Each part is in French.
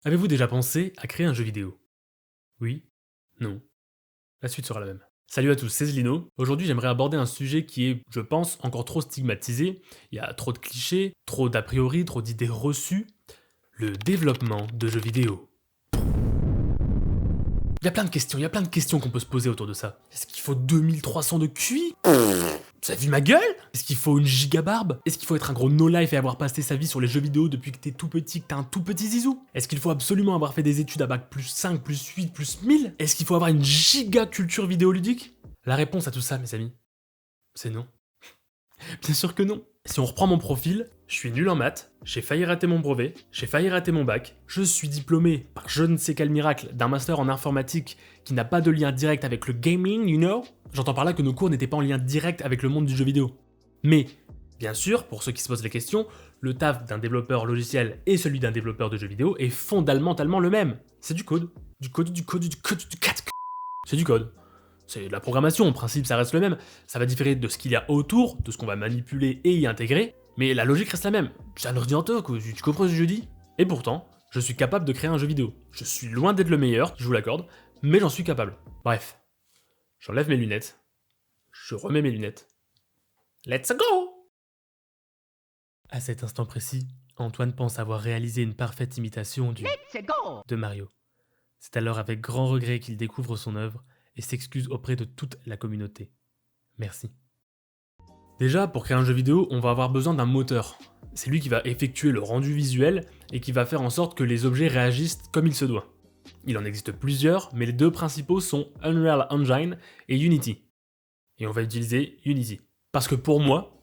Avez-vous déjà pensé à créer un jeu vidéo? Oui? Non? La suite sera la même. Salut à tous, c'est Zlino. Aujourd'hui, j'aimerais aborder un sujet qui est, je pense, encore trop stigmatisé. Il y a trop de clichés, trop d'a priori, trop d'idées reçues. Le développement de jeux vidéo. Il y a plein de questions qu'on peut se poser autour de ça. Est-ce qu'il faut 2300 de QI? T'as vu ma gueule? Est-ce qu'il faut une gigabarbe? Est-ce qu'il faut être un gros no-life et avoir passé sa vie sur les jeux vidéo depuis que t'es tout petit, que t'es un tout petit zizou? Est-ce qu'il faut absolument avoir fait des études à bac plus 5, plus 8, plus 1000? Est-ce qu'il faut avoir une giga culture vidéoludique? La réponse à tout ça, mes amis, c'est non. Bien sûr que non. Si on reprend mon profil, je suis nul en maths, j'ai failli rater mon brevet, j'ai failli rater mon bac, je suis diplômé par je ne sais quel miracle d'un master en informatique qui n'a pas de lien direct avec le gaming, you know? J'entends par là que nos cours n'étaient pas en lien direct avec le monde du jeu vidéo. Mais, bien sûr, pour ceux qui se posent la question, le taf d'un développeur logiciel et celui d'un développeur de jeux vidéo est fondamentalement le même. C'est du code. C'est du code. C'est de la programmation, en principe ça reste le même. Ça va différer de ce qu'il y a autour, de ce qu'on va manipuler et y intégrer, mais la logique reste la même. C'est un ordinateur, quoi. Tu comprends ce que je dis? Et pourtant, je suis capable de créer un jeu vidéo. Je suis loin d'être le meilleur, je vous l'accorde, mais j'en suis capable. Bref, j'enlève mes lunettes, je remets mes lunettes. Let's go! À cet instant précis, Antoine pense avoir réalisé une parfaite imitation de Mario. C'est alors avec grand regret qu'il découvre son œuvre et s'excuse auprès de toute la communauté. Merci. Déjà, pour créer un jeu vidéo, on va avoir besoin d'un moteur. C'est lui qui va effectuer le rendu visuel et qui va faire en sorte que les objets réagissent comme il se doit. Il en existe plusieurs, mais les deux principaux sont Unreal Engine et Unity. Et on va utiliser Unity. Parce que pour moi,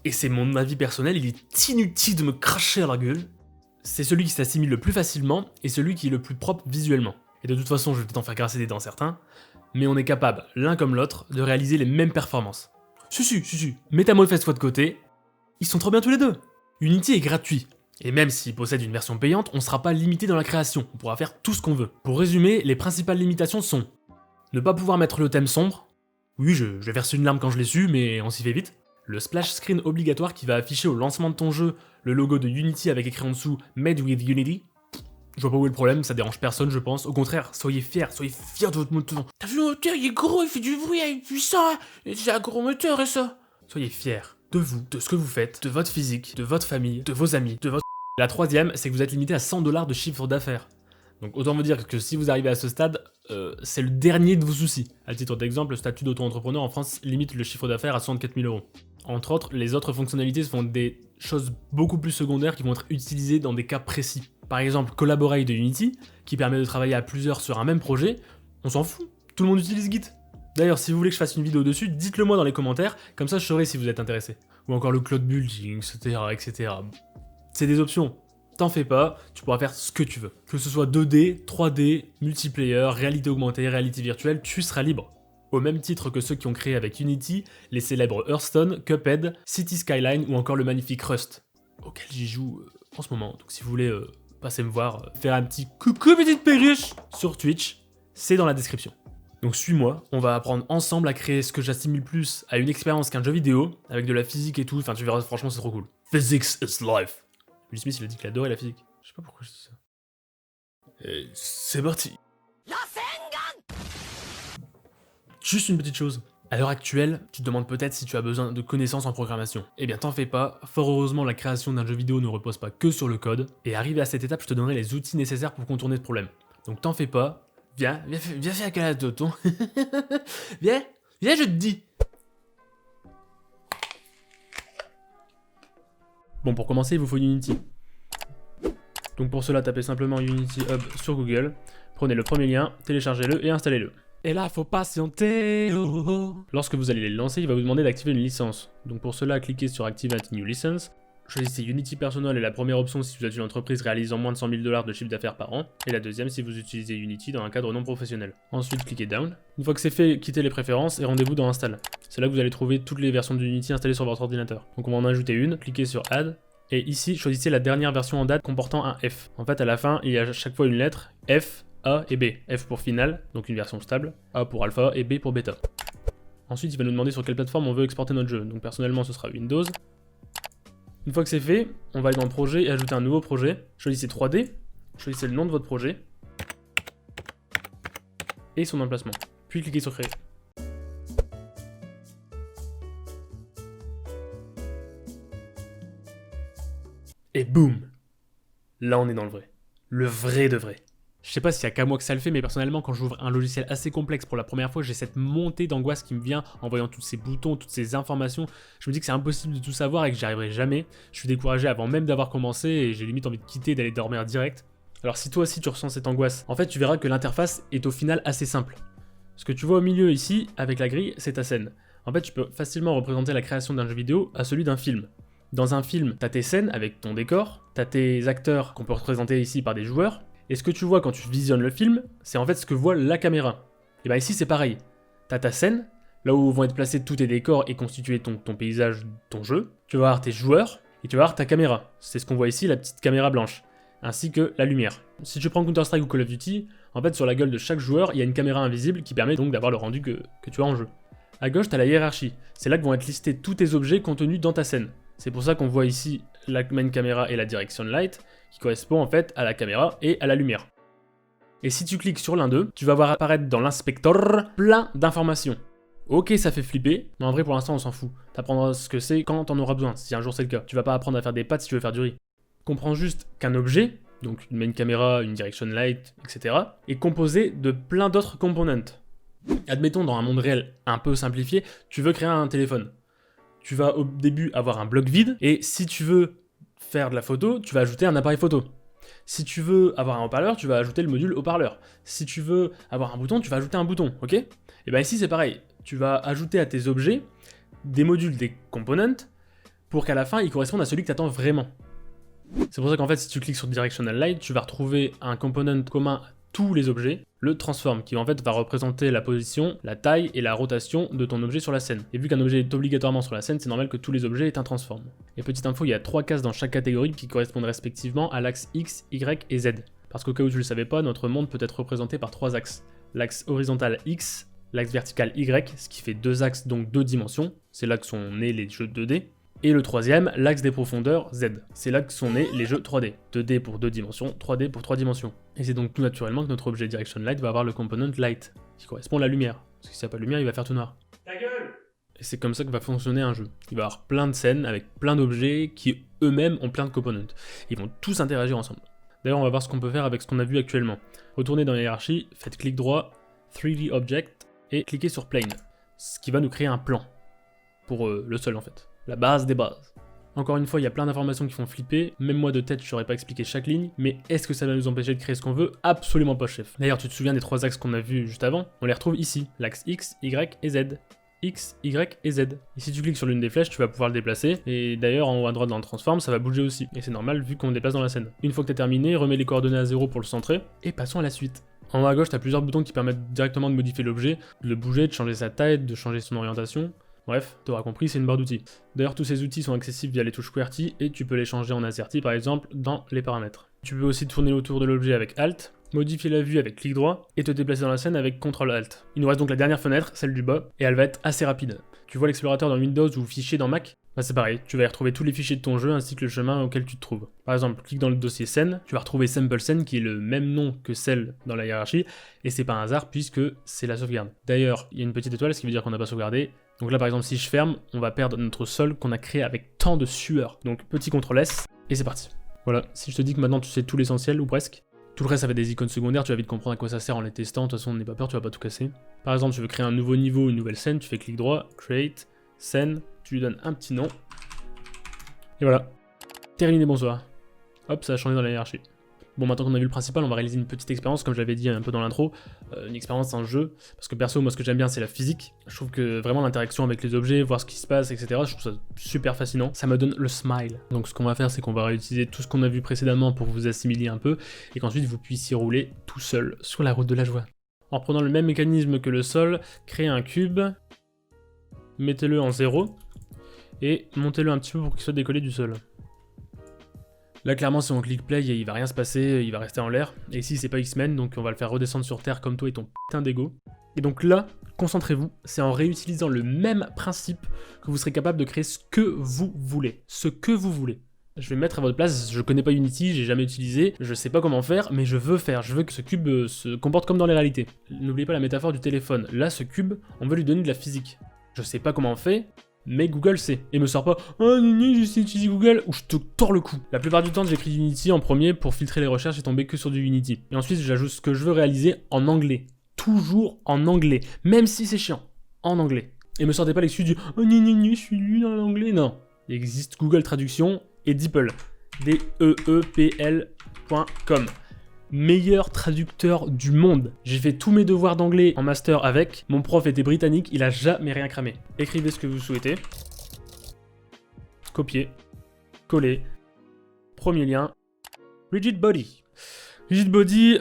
et c'est mon avis personnel, il est inutile de me cracher à la gueule, c'est celui qui s'assimile le plus facilement et celui qui est le plus propre visuellement. Et de toute façon, je vais peut-être en faire grincer des dents certains, mais on est capable, l'un comme l'autre, de réaliser les mêmes performances. Si, Metamorphose fois de côté, ils sont trop bien tous les deux. Unity est gratuit, et même s'il possède une version payante, on ne sera pas limité dans la création, on pourra faire tout ce qu'on veut. Pour résumer, les principales limitations sont ne pas pouvoir mettre le thème sombre, oui je vais verser une larme quand je l'ai su, mais on s'y fait vite. Le splash screen obligatoire qui va afficher au lancement de ton jeu le logo de Unity avec écrit en dessous Made with Unity. Je vois pas où est le problème, ça dérange personne je pense. Au contraire, soyez fiers de votre moteur. T'as vu le moteur, il est gros, il fait du bruit, il est puissant, c'est un gros moteur et ça. Soyez fiers de vous, de ce que vous faites, de votre physique, de votre famille, de vos amis, de votre... La troisième, c'est que vous êtes limité à 100$ de chiffre d'affaires. Donc autant vous dire que si vous arrivez à ce stade, c'est le dernier de vos soucis. À titre d'exemple, le statut d'auto-entrepreneur en France limite le chiffre d'affaires à 64 000 €. Entre autres, les autres fonctionnalités sont des choses beaucoup plus secondaires qui vont être utilisées dans des cas précis. Par exemple, Collaborate de Unity, qui permet de travailler à plusieurs sur un même projet, on s'en fout, tout le monde utilise Git. D'ailleurs, si vous voulez que je fasse une vidéo dessus, dites-le moi dans les commentaires, comme ça je saurai si vous êtes intéressé. Ou encore le cloud building, etc. C'est des options. T'en fais pas, tu pourras faire ce que tu veux. Que ce soit 2D, 3D, multiplayer, réalité augmentée, réalité virtuelle, tu seras libre. Au même titre que ceux qui ont créé avec Unity les célèbres Hearthstone, Cuphead, City Skyline ou encore le magnifique Rust, auquel j'y joue en ce moment. Donc si vous voulez passer me voir, faire un petit coucou petite perruche sur Twitch, c'est dans la description. Donc suis-moi, on va apprendre ensemble à créer ce que j'assimile plus à une expérience qu'un jeu vidéo, avec de la physique et tout, enfin tu verras, franchement c'est trop cool. Physics is life. Will Smith il a dit qu'il adorait la physique. Je sais pas pourquoi je dis ça. Et c'est parti. Juste une petite chose. À l'heure actuelle, tu te demandes peut-être si tu as besoin de connaissances en programmation. Eh bien t'en fais pas, fort heureusement la création d'un jeu vidéo ne repose pas que sur le code, et arrivé à cette étape je te donnerai les outils nécessaires pour contourner ce problème. Donc t'en fais pas, viens faire un câlin de tonton. viens, je te dis. Bon pour commencer il vous faut Unity. Donc pour cela tapez simplement Unity Hub sur Google, prenez le premier lien, téléchargez-le et installez-le. Et là, faut patienter. Lorsque vous allez les lancer, il va vous demander d'activer une licence. Donc pour cela, cliquez sur Activate New License. Choisissez Unity Personal est la première option si vous êtes une entreprise réalisant moins de 100 000 $ de chiffre d'affaires par an. Et la deuxième si vous utilisez Unity dans un cadre non professionnel. Ensuite, cliquez Down. Une fois que c'est fait, quittez les préférences et rendez-vous dans Install. C'est là que vous allez trouver toutes les versions d'Unity installées sur votre ordinateur. Donc on va en ajouter une, cliquez sur Add. Et ici, choisissez la dernière version en date comportant un F. En fait, à la fin, il y a à chaque fois une lettre, F, A et B. F pour final, donc une version stable, A pour alpha et B pour bêta. Ensuite, il va nous demander sur quelle plateforme on veut exporter notre jeu. Donc personnellement, ce sera Windows. Une fois que c'est fait, on va aller dans le projet et ajouter un nouveau projet. Choisissez 3D. choisissez le nom de votre projet et son emplacement, puis cliquez sur créer. Et boum! Là on est dans le vrai. Le vrai de vrai. Je sais pas s'il y a qu'à moi que ça le fait, mais personnellement, quand j'ouvre un logiciel assez complexe pour la première fois, j'ai cette montée d'angoisse qui me vient en voyant tous ces boutons, toutes ces informations. Je me dis que c'est impossible de tout savoir et que j'y arriverai jamais. Je suis découragé avant même d'avoir commencé et j'ai limite envie de quitter, d'aller dormir direct. Alors si toi aussi tu ressens cette angoisse, en fait tu verras que l'interface est au final assez simple. Ce que tu vois au milieu ici, avec la grille, c'est ta scène. En fait tu peux facilement représenter la création d'un jeu vidéo à celui d'un film. Dans un film, t'as tes scènes avec ton décor, t'as tes acteurs qu'on peut représenter ici par des joueurs, et ce que tu vois quand tu visionnes le film, c'est en fait ce que voit la caméra. Et bah ici c'est pareil. T'as ta scène, là où vont être placés tous tes décors et constituer ton paysage, ton jeu. Tu vas avoir tes joueurs, et tu vas avoir ta caméra. C'est ce qu'on voit ici, la petite caméra blanche. Ainsi que la lumière. Si tu prends Counter-Strike ou Call of Duty, en fait sur la gueule de chaque joueur, il y a une caméra invisible qui permet donc d'avoir le rendu que tu as en jeu. À gauche, t'as la hiérarchie. C'est là que vont être listés tous tes objets contenus dans ta scène. C'est pour ça qu'on voit ici la main caméra et la direction light, qui correspond en fait à la caméra et à la lumière. Et si tu cliques sur l'un d'eux, tu vas voir apparaître dans l'inspecteur plein d'informations. Ok, ça fait flipper, mais en vrai pour l'instant on s'en fout. T'apprendras ce que c'est quand t'en auras besoin, si un jour c'est le cas. Tu vas pas apprendre à faire des pâtes si tu veux faire du riz. Comprends juste qu'un objet, donc une main caméra, une direction light, etc., est composé de plein d'autres components. Admettons dans un monde réel un peu simplifié, tu veux créer un téléphone. Tu vas au début avoir un bloc vide, et si tu veux faire de la photo, tu vas ajouter un appareil photo. Si tu veux avoir un haut-parleur, tu vas ajouter le module haut-parleur. Si tu veux avoir un bouton, tu vas ajouter un bouton, ok? Et bien ici c'est pareil, tu vas ajouter à tes objets des modules, des components, pour qu'à la fin ils correspondent à celui que tu attends vraiment. C'est pour ça qu'en fait si tu cliques sur Directional Light, tu vas retrouver un component commun à tous les objets, le transform, qui en fait va représenter la position, la taille et la rotation de ton objet sur la scène. Et vu qu'un objet est obligatoirement sur la scène, c'est normal que tous les objets aient un transform. Et petite info, il y a 3 cases dans chaque catégorie qui correspondent respectivement à l'axe X, Y et Z. Parce qu'au cas où tu le savais pas, notre monde peut être représenté par 3 axes. L'axe horizontal X, l'axe vertical Y, ce qui fait 2 axes donc 2 dimensions, c'est là que sont nés les jeux 2D. Et le troisième, l'axe des profondeurs, Z. C'est là que sont nés les jeux 3D. 2D pour 2 dimensions, 3D pour 3 dimensions. Et c'est donc tout naturellement que notre objet Direction Light va avoir le component Light, qui correspond à la lumière. Parce que s'il n'y a pas de lumière, il va faire tout noir. Ta gueule! Et c'est comme ça que va fonctionner un jeu. Il va y avoir plein de scènes avec plein d'objets qui eux-mêmes ont plein de components. Ils vont tous interagir ensemble. D'ailleurs, on va voir ce qu'on peut faire avec ce qu'on a vu actuellement. Retournez dans la hiérarchie, faites clic droit, 3D Object, et cliquez sur Plane. Ce qui va nous créer un plan. Pour le sol en fait. La base des bases. Encore une fois, il y a plein d'informations qui font flipper, même moi de tête je saurais pas expliquer chaque ligne, mais est-ce que ça va nous empêcher de créer ce qu'on veut? Absolument pas chef. D'ailleurs tu te souviens des 3 axes qu'on a vus juste avant? On les retrouve ici, l'axe X, Y et Z. X, Y et Z. Et si tu cliques sur l'une des flèches, tu vas pouvoir le déplacer, et d'ailleurs en haut à droite dans le transform, ça va bouger aussi, et c'est normal vu qu'on le déplace dans la scène. Une fois que t'as terminé, remets les coordonnées à 0 pour le centrer, et passons à la suite. En haut à gauche, t'as plusieurs boutons qui permettent directement de modifier l'objet, de le bouger, de changer sa taille, de changer son orientation. Bref, t'auras compris, c'est une barre d'outils. D'ailleurs, tous ces outils sont accessibles via les touches QWERTY et tu peux les changer en AZERTY par exemple dans les paramètres. Tu peux aussi tourner autour de l'objet avec Alt, modifier la vue avec clic droit et te déplacer dans la scène avec CTRL Alt. Il nous reste donc la dernière fenêtre, celle du bas, et elle va être assez rapide. Tu vois l'explorateur dans Windows ou fichier dans Mac? Bah c'est pareil, tu vas y retrouver tous les fichiers de ton jeu ainsi que le chemin auquel tu te trouves. Par exemple, clique dans le dossier scène, tu vas retrouver Sample Scene qui est le même nom que celle dans la hiérarchie, et c'est pas un hasard puisque c'est la sauvegarde. D'ailleurs, il y a une petite étoile, ce qui veut dire qu'on n'a pas sauvegardé. Donc là par exemple si je ferme, on va perdre notre sol qu'on a créé avec tant de sueur. Donc petit CTRL S, et c'est parti. Voilà, si je te dis que maintenant tu sais tout l'essentiel, ou presque, tout le reste ça fait des icônes secondaires, tu vas vite comprendre à quoi ça sert en les testant, de toute façon n'aie pas peur, tu vas pas tout casser. Par exemple tu veux créer un nouveau niveau, une nouvelle scène, tu fais clic droit, Create, Scène, tu lui donnes un petit nom. Et voilà. Terminé, bonsoir. Hop, ça a changé dans la hiérarchie. Bon, maintenant qu'on a vu le principal, on va réaliser une petite expérience, comme je l'avais dit un peu dans l'intro, une expérience en jeu, parce que perso, moi ce que j'aime bien c'est la physique. Je trouve que vraiment l'interaction avec les objets, voir ce qui se passe, etc., je trouve ça super fascinant. Ça me donne le smile. Donc ce qu'on va faire, c'est qu'on va réutiliser tout ce qu'on a vu précédemment pour vous assimiler un peu, et qu'ensuite vous puissiez rouler tout seul sur la route de la joie. En prenant le même mécanisme que le sol, créez un cube, mettez-le en 0, et montez-le un petit peu pour qu'il soit décollé du sol. Là clairement si on clique play, il va rien se passer, il va rester en l'air. Et ici c'est pas X-Men, donc on va le faire redescendre sur terre comme toi et ton putain d'ego. Et donc là, concentrez-vous, c'est en réutilisant le même principe que vous serez capable de créer ce que vous voulez. Ce que vous voulez. Je vais me mettre à votre place, je connais pas Unity, j'ai jamais utilisé, je sais pas comment faire, mais je veux que ce cube se comporte comme dans les réalités. N'oubliez pas la métaphore du téléphone, là ce cube, on veut lui donner de la physique. Je sais pas comment on fait, mais Google sait. Et me sort pas « Oh je sais utiliser Google » ou je te tords le cou. La plupart du temps j'écris Unity en premier pour filtrer les recherches et tomber que sur du Unity. Et ensuite j'ajoute ce que je veux réaliser en anglais. Toujours en anglais, même si c'est chiant, en anglais. Et me sortez pas l'excuse du « Oh je suis nul en anglais », non. Il existe Google Traduction et DeepL, DEEPL.com. Meilleur traducteur du monde. J'ai fait tous mes devoirs d'anglais en master avec. Mon prof était britannique, il a jamais rien cramé. Écrivez ce que vous souhaitez. Copier. Coller. Premier lien. Rigid Body. Rigid Body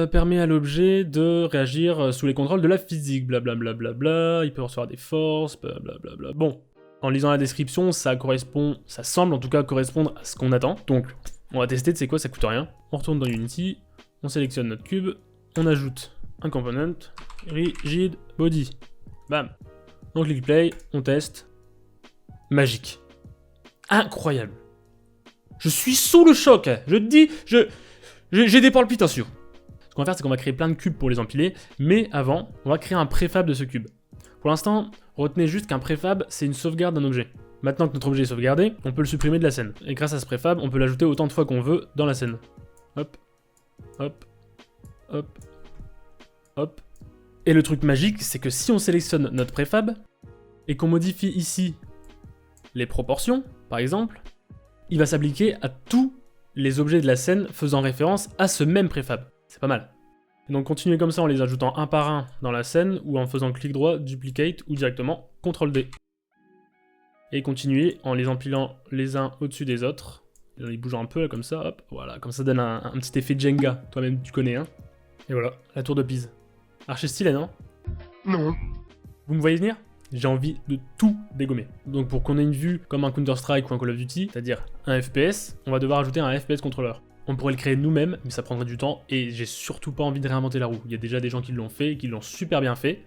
permet à l'objet de réagir sous les contrôles de la physique. Blablabla. Il peut recevoir des forces. Blablabla. Bon. En lisant la description, ça semble en tout cas correspondre à ce qu'on attend. Donc, on va tester, c'est quoi, ça coûte rien. On retourne dans Unity, on sélectionne notre cube, on ajoute un component, rigid body. Bam. On clique play, on teste. Magique. Incroyable. Je suis sous le choc. Je te dis, j'ai des palpitations. Ce qu'on va faire, c'est qu'on va créer plein de cubes pour les empiler, mais avant, on va créer un préfab de ce cube. Pour l'instant, retenez juste qu'un préfab, c'est une sauvegarde d'un objet. Maintenant que notre objet est sauvegardé, on peut le supprimer de la scène. Et grâce à ce préfab, on peut l'ajouter autant de fois qu'on veut dans la scène. Hop, hop, hop, hop. Et le truc magique, c'est que si on sélectionne notre préfab, et qu'on modifie ici les proportions, par exemple, il va s'appliquer à tous les objets de la scène faisant référence à ce même préfab. C'est pas mal. Et donc continuez comme ça en les ajoutant un par un dans la scène ou en faisant clic droit, duplicate ou directement CTRL-D. Et continuez en les empilant les uns au-dessus des autres. Ils bougent un peu là, comme ça, hop, voilà, comme ça donne un petit effet Jenga, toi-même tu connais, hein. Et voilà, la tour de Pise. Archi stylé, non? Non. Vous me voyez venir? J'ai envie de tout dégommer. Donc pour qu'on ait une vue comme un Counter-Strike ou un Call of Duty, c'est-à-dire un FPS, on va devoir ajouter un FPS contrôleur. On pourrait le créer nous-mêmes, mais ça prendrait du temps, et j'ai surtout pas envie de réinventer la roue. Il y a déjà des gens qui l'ont fait, et qui l'ont super bien fait.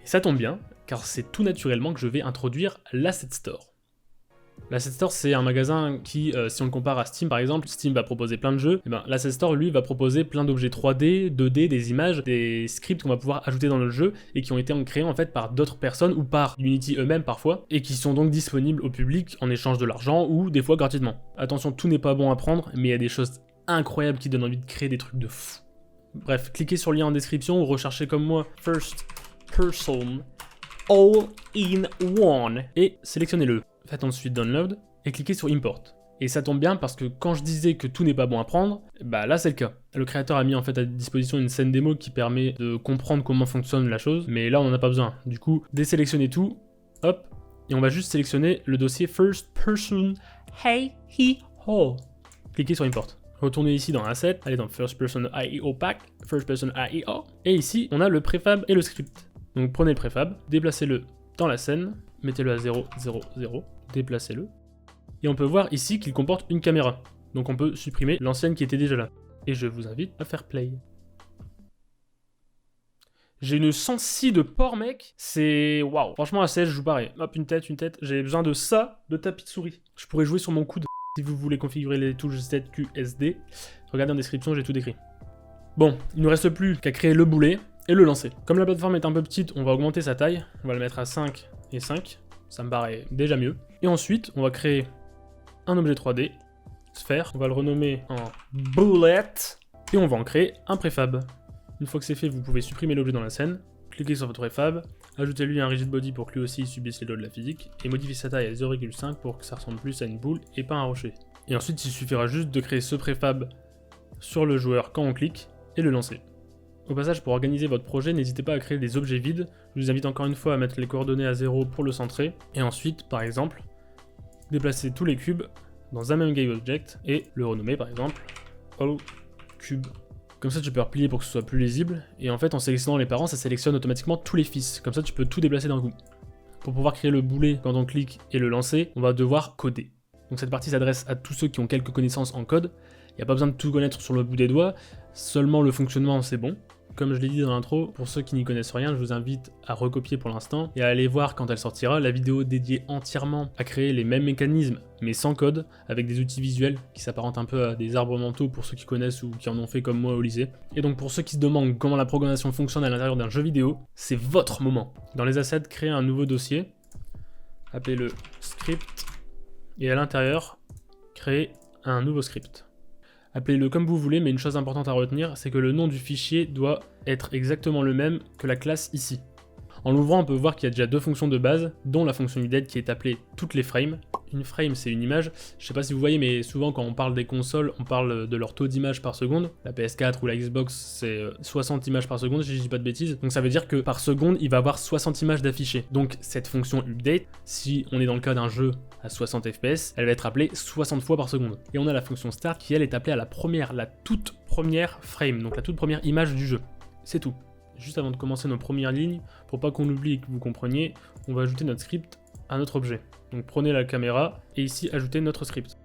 Et ça tombe bien, car c'est tout naturellement que je vais introduire l'Asset Store. L'Asset Store, c'est un magasin qui, si on le compare à Steam par exemple, Steam va proposer plein de jeux, et ben l'Asset Store, lui, va proposer plein d'objets 3D, 2D, des images, des scripts qu'on va pouvoir ajouter dans le jeu, et qui ont été créés en fait par d'autres personnes, ou par Unity eux-mêmes parfois, et qui sont donc disponibles au public en échange de l'argent, ou des fois gratuitement. Attention, tout n'est pas bon à prendre, mais il y a des choses incroyables qui donnent envie de créer des trucs de fou. Bref, cliquez sur le lien en description, ou recherchez comme moi, First Person All-in-One, et sélectionnez-le. Faites ensuite Download et cliquez sur Import. Et ça tombe bien parce que quand je disais que tout n'est pas bon à prendre, bah là c'est le cas. Le créateur a mis en fait à disposition une scène démo qui permet de comprendre comment fonctionne la chose, mais là on n'en a pas besoin. Du coup, désélectionnez tout, hop, et on va juste sélectionner le dossier First Person Hey He Ho. Cliquez sur Import. Retournez ici dans Asset, allez dans First Person IEO Pack, First Person IEO, et ici on a le préfab et le script. Donc prenez le préfab, déplacez-le dans la scène, mettez-le à 0, 0, 0, déplacez-le. Et on peut voir ici qu'il comporte une caméra. Donc on peut supprimer l'ancienne qui était déjà là. Et je vous invite à faire play. J'ai une sensi de porc, mec. C'est waouh. Franchement, à CS, je joue pareil. Hop, une tête. J'ai besoin de ça, de tapis de souris. Je pourrais jouer sur mon coude si vous voulez configurer les touches ZQSD. Regardez en description, j'ai tout décrit. Bon, il ne nous reste plus qu'à créer le boulet et le lancer. Comme la plateforme est un peu petite, on va augmenter sa taille. On va le mettre à 5 et 5. Ça me paraît déjà mieux. Et ensuite, on va créer un objet 3D, sphère. On va le renommer en bullet. Et on va en créer un préfab. Une fois que c'est fait, vous pouvez supprimer l'objet dans la scène. Cliquez sur votre préfab. Ajoutez-lui un rigid body pour que lui aussi subisse les lois de la physique. Et modifiez sa taille à 0,5 pour que ça ressemble plus à une boule et pas à un rocher. Et ensuite, il suffira juste de créer ce préfab sur le joueur quand on clique et le lancer. Au passage, pour organiser votre projet, n'hésitez pas à créer des objets vides. Je vous invite encore une fois à mettre les coordonnées à 0 pour le centrer. Et ensuite, par exemple, déplacer tous les cubes dans un même GameObject et le renommer par exemple All Cube. Comme ça, tu peux replier pour que ce soit plus lisible. Et en fait, en sélectionnant les parents, ça sélectionne automatiquement tous les fils. Comme ça, tu peux tout déplacer d'un coup. Pour pouvoir créer le boulet quand on clique et le lancer, on va devoir coder. Donc cette partie s'adresse à tous ceux qui ont quelques connaissances en code. Il n'y a pas besoin de tout connaître sur le bout des doigts, seulement le fonctionnement c'est bon. Comme je l'ai dit dans l'intro, pour ceux qui n'y connaissent rien, je vous invite à recopier pour l'instant et à aller voir quand elle sortira la vidéo dédiée entièrement à créer les mêmes mécanismes mais sans code, avec des outils visuels qui s'apparentent un peu à des arbres mentaux pour ceux qui connaissent ou qui en ont fait comme moi au lycée. Et donc pour ceux qui se demandent comment la programmation fonctionne à l'intérieur d'un jeu vidéo, c'est votre moment. Dans les assets, créez un nouveau dossier, appelez-le script, et à l'intérieur, créez un nouveau script. Appelez-le comme vous voulez, mais une chose importante à retenir, c'est que le nom du fichier doit être exactement le même que la classe ici. En l'ouvrant, on peut voir qu'il y a déjà deux fonctions de base, dont la fonction UDED qui est appelée toutes les frames. Une frame, c'est une image. Je sais pas si vous voyez, mais souvent quand on parle des consoles, on parle de leur taux d'image par seconde. La PS4 ou la Xbox, c'est 60 images par seconde, si je dis pas de bêtises. Donc ça veut dire que par seconde, il va avoir 60 images d'affichées. Donc cette fonction update, si on est dans le cas d'un jeu à 60 fps, elle va être appelée 60 fois par seconde. Et on a la fonction start qui elle est appelée à la toute première frame, donc la toute première image du jeu. C'est tout. Juste avant de commencer nos premières lignes, pour pas qu'on oublie et que vous compreniez, on va ajouter notre script à notre objet. Donc prenez la caméra et ici ajoutez notre script.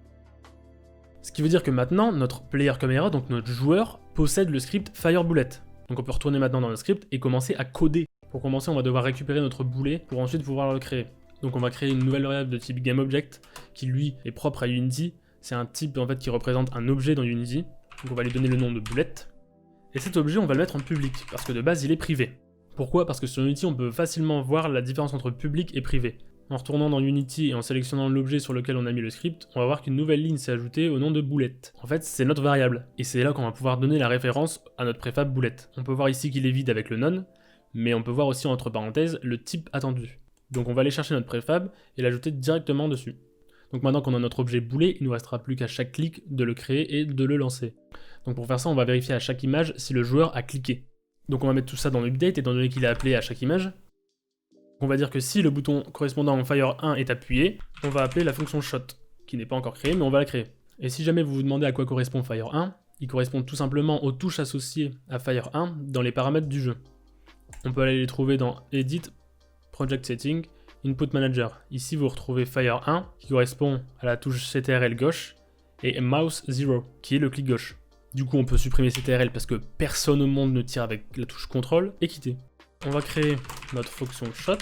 Ce qui veut dire que maintenant, notre player caméra, donc notre joueur, possède le script Firebullet. Donc on peut retourner maintenant dans notre script et commencer à coder. Pour commencer, on va devoir récupérer notre boulet pour ensuite pouvoir le créer. Donc on va créer une nouvelle variable de type GameObject qui lui est propre à Unity. C'est un type en fait qui représente un objet dans Unity. Donc on va lui donner le nom de bullet. Et cet objet, on va le mettre en public, parce que de base, il est privé. Pourquoi? Parce que sur Unity, on peut facilement voir la différence entre public et privé. En retournant dans Unity et en sélectionnant l'objet sur lequel on a mis le script, on va voir qu'une nouvelle ligne s'est ajoutée au nom de bullet. En fait, c'est notre variable, et c'est là qu'on va pouvoir donner la référence à notre préfab bullet. On peut voir ici qu'il est vide avec le none, mais on peut voir aussi entre parenthèses le type attendu. Donc on va aller chercher notre préfab et l'ajouter directement dessus. Donc maintenant qu'on a notre objet boulet, il ne nous restera plus qu'à chaque clic de le créer et de le lancer. Donc pour faire ça, on va vérifier à chaque image si le joueur a cliqué. Donc on va mettre tout ça dans l'update, étant donné qu'il est appelé à chaque image. On va dire que si le bouton correspondant au Fire 1 est appuyé, on va appeler la fonction shot, qui n'est pas encore créée, mais on va la créer. Et si jamais vous vous demandez à quoi correspond Fire 1, il correspond tout simplement aux touches associées à Fire 1 dans les paramètres du jeu. On peut aller les trouver dans Edit, Project Setting, Input Manager. Ici vous retrouvez Fire 1, qui correspond à la touche CTRL gauche, et Mouse 0, qui est le clic gauche. Du coup, on peut supprimer CTRL parce que personne au monde ne tire avec la touche CTRL et quitter. On va créer notre fonction shot.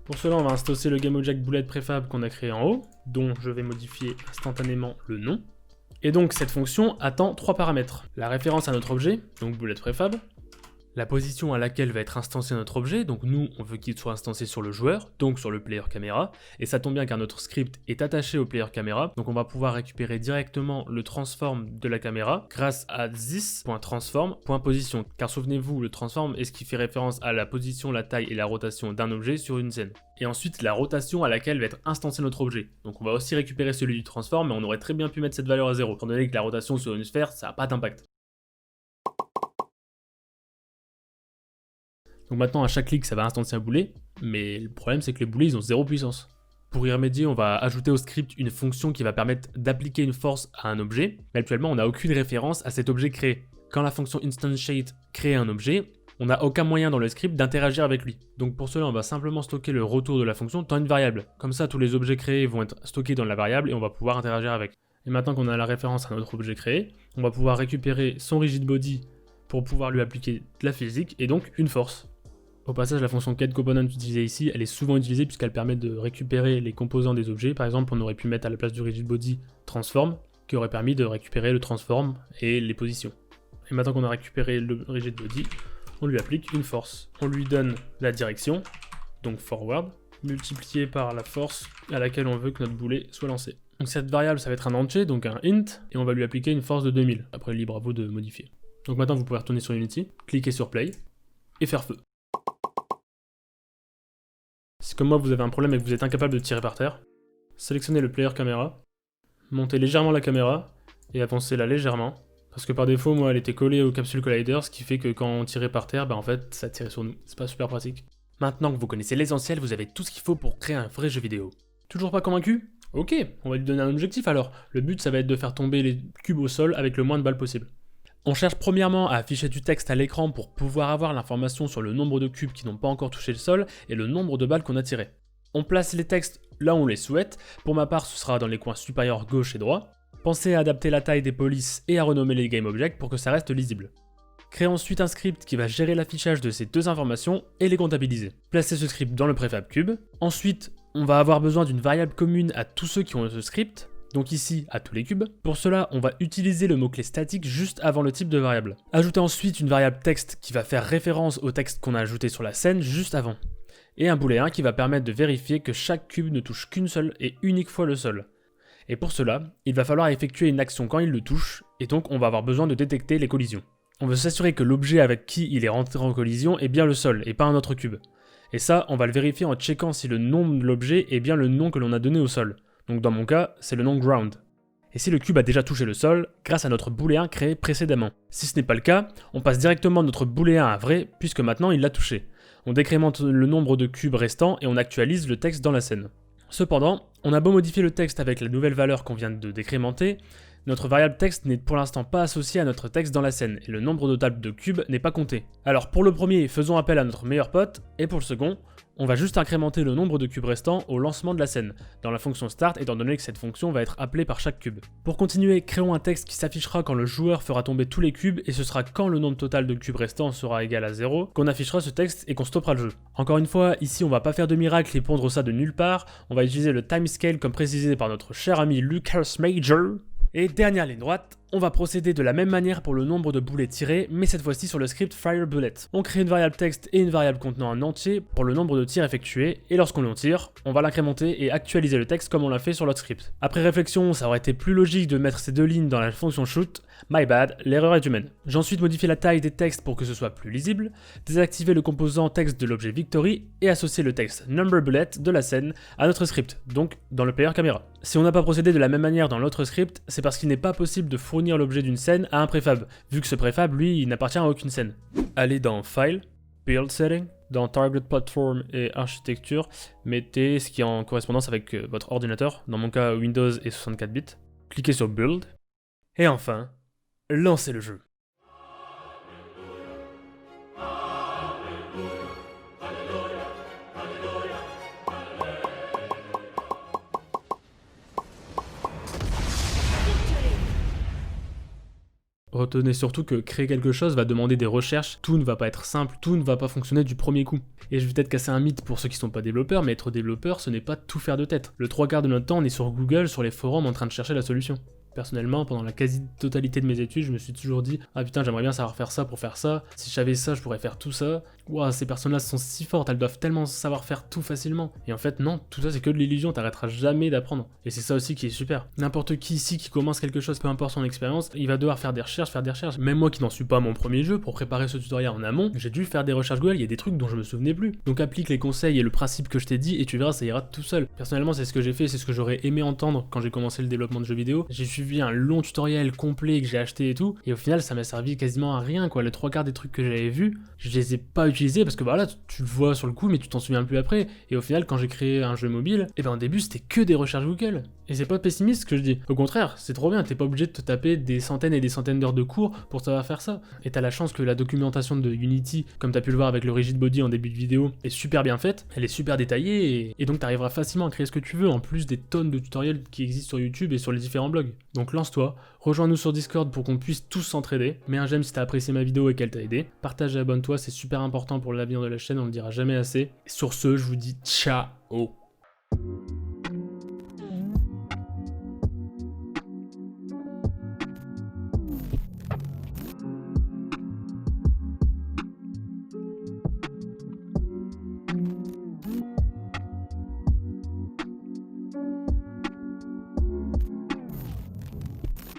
Pour cela, on va installer le GameObject bullet préfab qu'on a créé en haut, dont je vais modifier instantanément le nom. Et donc, cette fonction attend trois paramètres. La référence à notre objet, donc bullet préfab, la position à laquelle va être instancié notre objet, donc nous on veut qu'il soit instancié sur le joueur, donc sur le player caméra, et ça tombe bien car notre script est attaché au player caméra, donc on va pouvoir récupérer directement le transform de la caméra grâce à this.transform.position, car souvenez-vous, le transform est ce qui fait référence à la position, la taille et la rotation d'un objet sur une scène. Et ensuite la rotation à laquelle va être instancié notre objet. Donc on va aussi récupérer celui du transform, mais on aurait très bien pu mettre cette valeur à 0, étant donné que la rotation sur une sphère, ça n'a pas d'impact. Donc maintenant à chaque clic ça va instancier un boulet, mais le problème c'est que les boulets ils ont 0 puissance. Pour y remédier, on va ajouter au script une fonction qui va permettre d'appliquer une force à un objet, mais actuellement on n'a aucune référence à cet objet créé. Quand la fonction instantiate crée un objet, on n'a aucun moyen dans le script d'interagir avec lui. Donc pour cela on va simplement stocker le retour de la fonction dans une variable. Comme ça tous les objets créés vont être stockés dans la variable et on va pouvoir interagir avec. Et maintenant qu'on a la référence à notre objet créé, on va pouvoir récupérer son rigid body pour pouvoir lui appliquer de la physique et donc une force. Au passage, la fonction getComponent utilisée ici, elle est souvent utilisée puisqu'elle permet de récupérer les composants des objets. Par exemple, on aurait pu mettre à la place du rigid body transform, qui aurait permis de récupérer le transform et les positions. Et maintenant qu'on a récupéré le rigid body, on lui applique une force. On lui donne la direction, donc forward, multiplié par la force à laquelle on veut que notre boulet soit lancé. Donc cette variable, ça va être un entier, donc un int, et on va lui appliquer une force de 2000. Après, libre à vous de modifier. Donc maintenant, vous pouvez retourner sur Unity, cliquer sur Play, et faire feu. Si comme moi vous avez un problème et que vous êtes incapable de tirer par terre, sélectionnez le player caméra, montez légèrement la caméra et avancez-la légèrement. Parce que par défaut, moi elle était collée au capsule collider, ce qui fait que quand on tirait par terre, en fait ça tirait sur nous. C'est pas super pratique. Maintenant que vous connaissez l'essentiel, vous avez tout ce qu'il faut pour créer un vrai jeu vidéo. Toujours pas convaincu? Ok, on va lui donner un objectif alors. Le but ça va être de faire tomber les cubes au sol avec le moins de balles possible. On cherche premièrement à afficher du texte à l'écran pour pouvoir avoir l'information sur le nombre de cubes qui n'ont pas encore touché le sol et le nombre de balles qu'on a tirées. On place les textes là où on les souhaite, pour ma part ce sera dans les coins supérieurs gauche et droit. Pensez à adapter la taille des polices et à renommer les GameObjects pour que ça reste lisible. Créez ensuite un script qui va gérer l'affichage de ces deux informations et les comptabiliser. Placez ce script dans le préfab cube. Ensuite, on va avoir besoin d'une variable commune à tous ceux qui ont ce script, donc ici à tous les cubes. Pour cela, on va utiliser le mot-clé statique juste avant le type de variable. Ajoutez ensuite une variable texte qui va faire référence au texte qu'on a ajouté sur la scène juste avant. Et un booléen qui va permettre de vérifier que chaque cube ne touche qu'une seule et unique fois le sol. Et pour cela, il va falloir effectuer une action quand il le touche, et donc on va avoir besoin de détecter les collisions. On veut s'assurer que l'objet avec qui il est rentré en collision est bien le sol, et pas un autre cube. Et ça, on va le vérifier en checkant si le nom de l'objet est bien le nom que l'on a donné au sol. Donc dans mon cas, c'est le nom ground. Et si le cube a déjà touché le sol, grâce à notre booléen créé précédemment. Si ce n'est pas le cas, on passe directement notre booléen à vrai, puisque maintenant il l'a touché. On décrémente le nombre de cubes restants et on actualise le texte dans la scène. Cependant, on a beau modifier le texte avec la nouvelle valeur qu'on vient de décrémenter, notre variable texte n'est pour l'instant pas associée à notre texte dans la scène, et le nombre total de cubes n'est pas compté. Alors pour le premier, faisons appel à notre meilleur pote, et pour le second, on va juste incrémenter le nombre de cubes restants au lancement de la scène, dans la fonction start, étant donné que cette fonction va être appelée par chaque cube. Pour continuer, créons un texte qui s'affichera quand le joueur fera tomber tous les cubes, et ce sera quand le nombre total de cubes restants sera égal à 0, qu'on affichera ce texte et qu'on stoppera le jeu. Encore une fois, ici on va pas faire de miracle et pondre ça de nulle part, on va utiliser le timescale comme précisé par notre cher ami Lucas Major. Et dernière ligne droite, on va procéder de la même manière pour le nombre de boulets tirés, mais cette fois-ci sur le script FireBullet. On crée une variable texte et une variable contenant un entier pour le nombre de tirs effectués, et lorsqu'on l'en tire, on va l'incrémenter et actualiser le texte comme on l'a fait sur l'autre script. Après réflexion, ça aurait été plus logique de mettre ces deux lignes dans la fonction shoot. My bad, l'erreur est humaine. J'ai ensuite modifié la taille des textes pour que ce soit plus lisible, désactivé le composant texte de l'objet Victory et associé le texte NumberBullet de la scène à notre script, donc dans le player caméra. Si on n'a pas procédé de la même manière dans l'autre script, c'est parce qu'il n'est pas possible de fournir l'objet d'une scène à un préfab, vu que ce préfab, lui, il n'appartient à aucune scène. Allez dans File, Build Setting, dans Target Platform et Architecture, mettez ce qui est en correspondance avec votre ordinateur, dans mon cas Windows et 64 bits. Cliquez sur Build, et enfin, lancez le jeu. Retenez surtout que créer quelque chose va demander des recherches, tout ne va pas être simple, tout ne va pas fonctionner du premier coup. Et je vais peut-être casser un mythe pour ceux qui sont pas développeurs, mais être développeur, ce n'est pas tout faire de tête. Le 3/4 de notre temps, on est sur Google, sur les forums, en train de chercher la solution. Personnellement, pendant la quasi-totalité de mes études, je me suis toujours dit « Ah putain, j'aimerais bien savoir faire ça pour faire ça. Si je savais ça, je pourrais faire tout ça. » Ouah, ces personnes-là sont si fortes, elles doivent tellement savoir faire tout facilement. Et en fait, non, tout ça c'est que de l'illusion, t'arrêteras jamais d'apprendre. Et c'est ça aussi qui est super. N'importe qui ici qui commence quelque chose, peu importe son expérience, il va devoir faire des recherches. Même moi qui n'en suis pas à mon premier jeu, pour préparer ce tutoriel en amont, j'ai dû faire des recherches Google, il y a des trucs dont je me souvenais plus. Donc applique les conseils et le principe que je t'ai dit et tu verras, ça ira tout seul. Personnellement, c'est ce que j'ai fait, c'est ce que j'aurais aimé entendre quand j'ai commencé le développement de jeux vidéo. J'ai suivi un long tutoriel complet que j'ai acheté et tout, et au final ça m'a servi quasiment à rien quoi. Les 3/4 des trucs que j'avais vus, je les ai pas utilisés parce que voilà, tu le vois sur le coup mais tu t'en souviens plus après. Et au final quand j'ai créé un jeu mobile, et ben au début c'était que des recherches Google. Et c'est pas pessimiste ce que je dis, au contraire, c'est trop bien, t'es pas obligé de te taper des centaines et des centaines d'heures de cours pour savoir faire ça. Et t'as la chance que la documentation de Unity, comme t'as pu le voir avec le rigid body en début de vidéo, est super bien faite, elle est super détaillée, et donc t'arriveras facilement à créer ce que tu veux, en plus des tonnes de tutoriels qui existent sur YouTube et sur les différents blogs. Donc lance-toi, rejoins-nous sur Discord pour qu'on puisse tous s'entraider, mets un j'aime si t'as apprécié ma vidéo et qu'elle t'a aidé, partage et abonne-toi, c'est super important pour l'avenir de la chaîne, on le dira jamais assez. Et sur ce, je vous dis ciao.